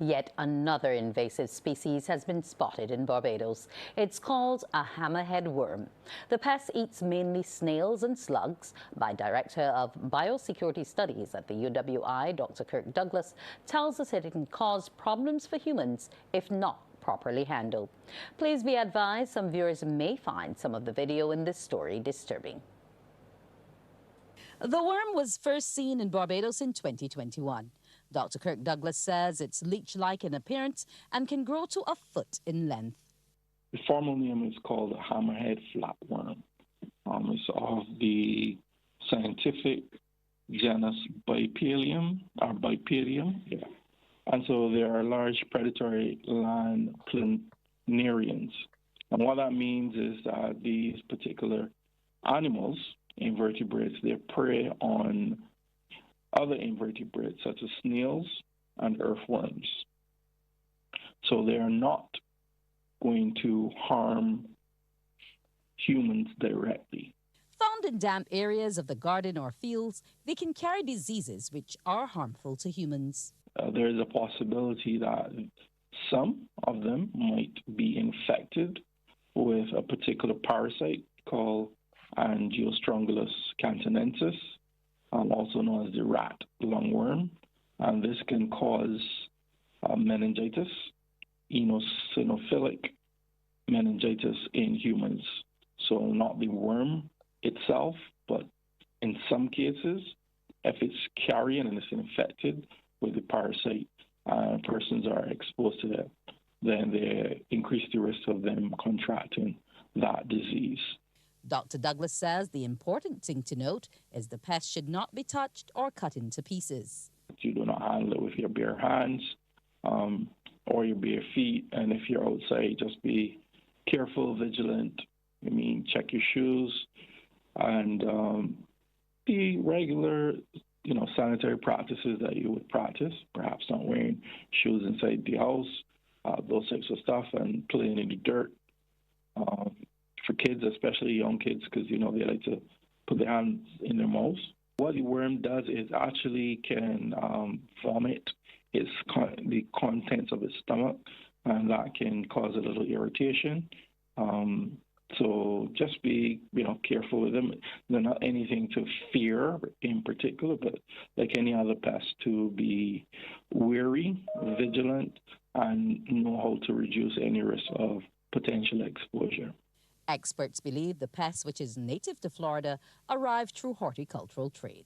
Yet another invasive species has been spotted in Barbados. It's called a hammerhead worm. The pest eats mainly snails and slugs. By Director of Biosecurity Studies at the UWI, Dr. Kirk Douglas, tells us it can cause problems for humans if not properly handled. Please be advised some viewers may find some of the video in this story disturbing. The worm was first seen in Barbados in 2021. Dr. Kirk Douglas says it's leech-like in appearance and can grow to a foot in length. The formal name is called a hammerhead flatworm. It's of the scientific genus Bipedium, or Bipedium. Yeah. And so they are large predatory land planarians. And what that means is that these particular animals, invertebrates, they prey on other invertebrates such as snails and earthworms. So they are not going to harm humans directly. Found in damp areas of the garden or fields, they can carry diseases which are harmful to humans. There is a possibility that some of them might be infected with a particular parasite called Angiostrongylus cantonensis, also known as the rat lungworm, and this can cause meningitis, eosinophilic meningitis in humans. So not the worm itself, but in some cases, if it's carrying and it's infected with the parasite, persons are exposed to that, then they increase the risk of them contracting that disease. Dr. Douglas says the important thing to note is the pest should not be touched or cut into pieces. You do not handle it with your bare hands or your bare feet, and if you're outside, just be careful, vigilant. Check your shoes and be regular, sanitary practices that you would practice, perhaps not wearing shoes inside the house, those types of stuff, and playing in the dirt. For kids, especially young kids, because, they like to put their hands in their mouths. What the worm does is actually can vomit the contents of its stomach, and that can cause a little irritation. So just be, careful with them. They're not anything to fear in particular, but like any other pest, to be wary, vigilant, and know how to reduce any risk of potential exposure. Experts believe the pest, which is native to Florida, arrived through horticultural trade.